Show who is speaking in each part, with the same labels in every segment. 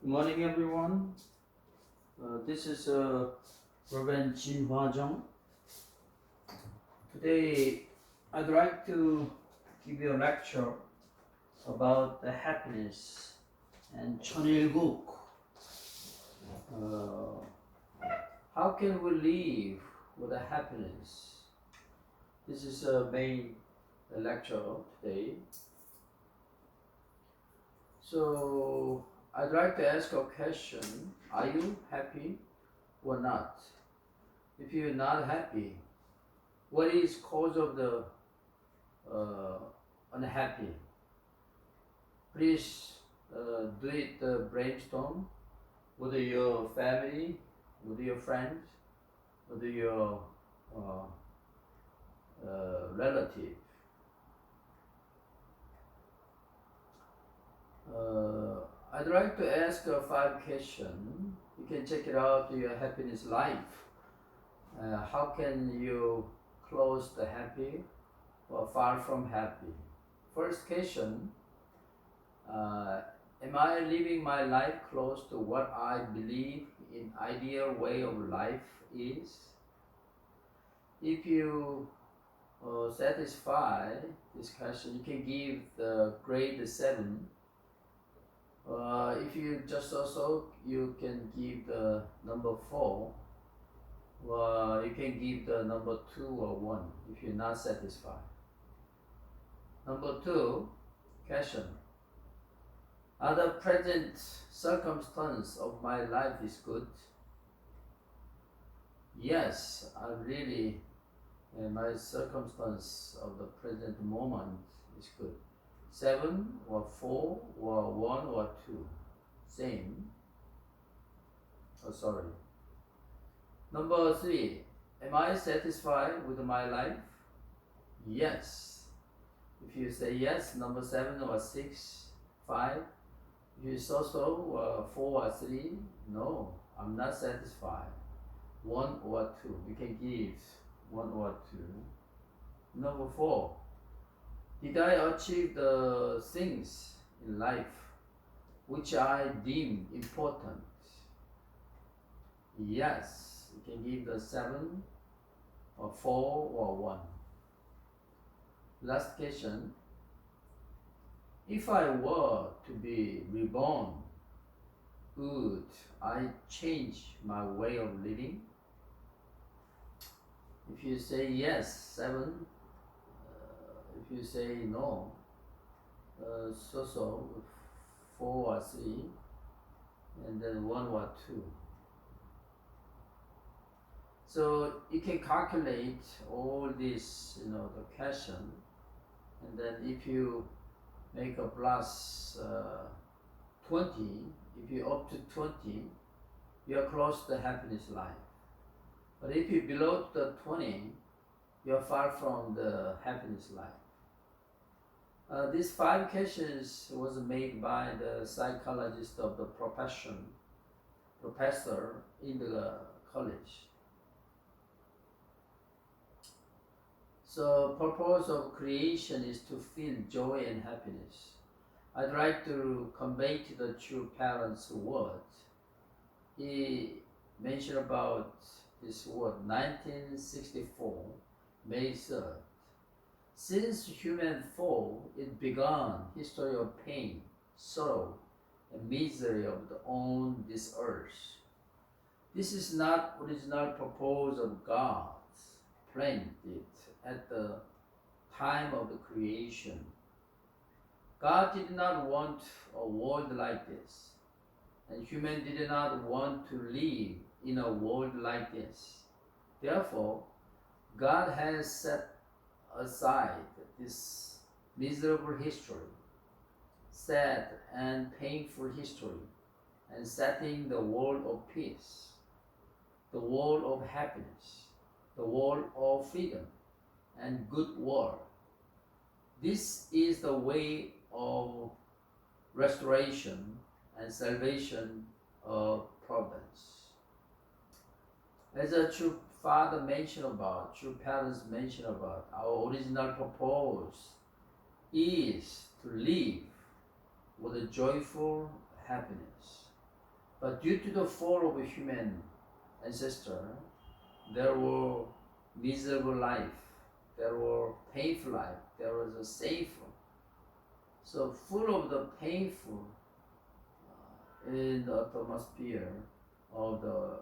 Speaker 1: Good morning, everyone. This is Reverend Jin Hua Jung. Today, I'd like to give you a lecture about the happiness and 천일국. How can we live with a happiness? This is the main lecture today. So, I'd like to ask a question. Are you happy or not? If you're not happy, what is cause of the unhappy? Please do it brainstorm with your family, with your friends, with your relative. I'd like to ask 5 questions. You can check it out your happiness life. How can you close the happy or far from happy? First question, am I living my life close to what I believe in ideal way of life is? If you satisfy this question, you can give the grade 7. If you just also, you can give the number 4. You can give the number 2 or 1 if you're not satisfied. Number 2, question. Are the present circumstance of my life is good? Yes, I really, my circumstance of the present moment is good. 7 or 4 or 1 or 2, same. Number 3, am I satisfied with my life? Yes. If you say yes, number 7 or 6, 5. If you so, 4 or 3, no, I'm not satisfied. 1 or 2, you can give 1 or 2. Number 4, did I achieve the things in life which I deem important? Yes, you can give the 7 or 4 or 1. Last question. If I were to be reborn, would I change my way of living? If you say yes, 7. If you say no, 4 or 3, and then 1 or 2. So you can calculate all this, the question, and then if you make a plus 20, if you up to 20, you are close to the happiness life. But if you below the 20, you are far from the happiness life. These 5 questions was made by the psychologist of the professor in the college. So purpose of creation is to feel joy and happiness. I'd like to convey to the true parents' word. He mentioned about this word 1964, May 3rd. Since human fall, it began history of pain, sorrow, and misery of the on this earth. This is not original purpose of God planned it at the time of the creation. God did not want a world like this, and human did not want to live in a world like this. Therefore, God has set aside this miserable history, sad and painful history, and setting the world of peace, the world of happiness, the world of freedom and good world. This is the way of restoration and salvation of providence. As a true father mentioned about, true parents mentioned about, our original purpose is to live with a joyful happiness. But due to the fall of a human ancestor, there were miserable life, there were painful life, there was a safer. So full of the painful in the atmosphere of the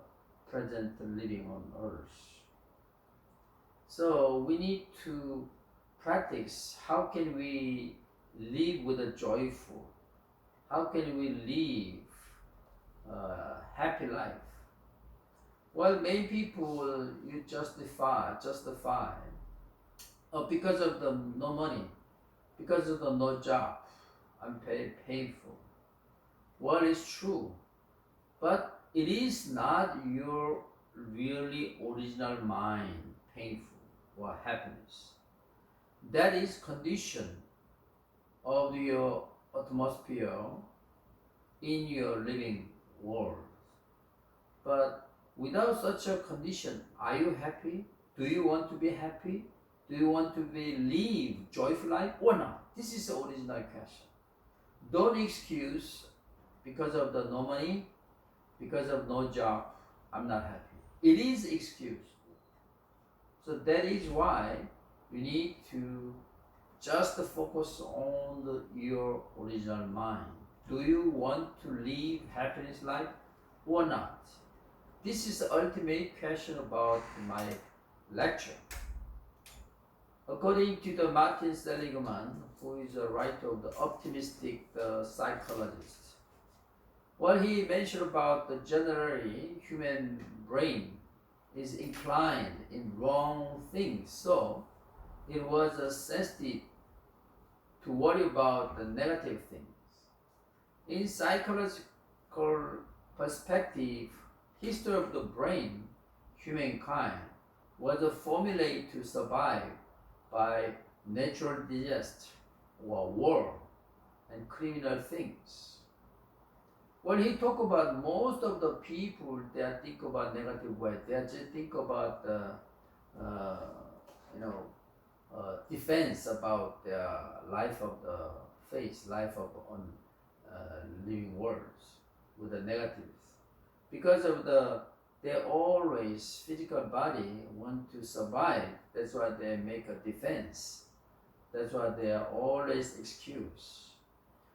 Speaker 1: present living on earth. So we need to practice how can we live with a joyful, how can we live a happy life. Well, many people you justify because of the no money, because of the no job, I'm painful. Well, it's true, but it is not your really original mind painful or happiness. That is condition of your atmosphere in your living world. But without such a condition, are you happy? Do you want to be happy? Do you want to live joyful life or not? This is the original question. Don't excuse because of the no money, because of no job, I'm not happy. It is excuse. So that is why you need to just focus on your original mind. Do you want to live happiness life or not? This is the ultimate question about my lecture. According to the Martin Seligman, who is a writer of the optimistic psychologist, what he mentioned about the generally human brain is inclined in wrong things, so it was sensitive to worry about the negative things. In psychological perspective, history of the brain, humankind, was a formula to survive by natural disaster or war and criminal things. When he talk about most of the people that think about negative way, they just think about defense about their life of the face, life of on living worlds with the negatives. Because of they always physical body want to survive. That's why they make a defense. That's why they are always excuse.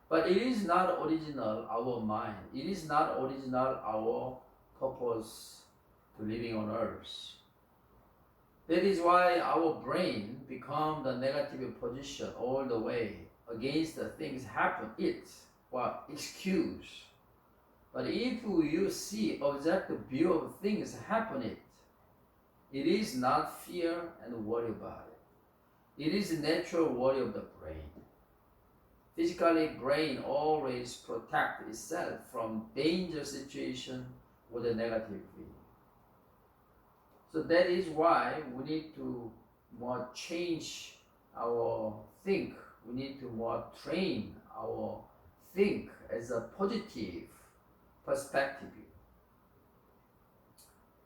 Speaker 1: But it is not original our mind. It is not original our purpose to living on earth. That is why our brain become the negative position all the way against the things happen. Excuse. But if you see objective view of things happening, it is not fear and worry about it. It is natural worry of the brain. Physically, brain always protect itself from danger situation with a negative view. So that is why we need to more change our think. We need to more train our think as a positive perspective.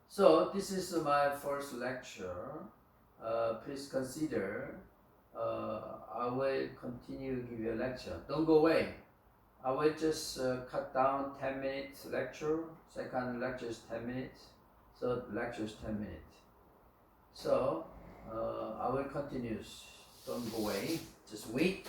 Speaker 1: So this is my first lecture. Please consider. I will continue to give you a lecture. Don't go away. I will just cut down 10 minutes lecture. Second lecture is 10 minutes. Third lecture is 10 minutes. So I will continue. Don't go away. Just wait.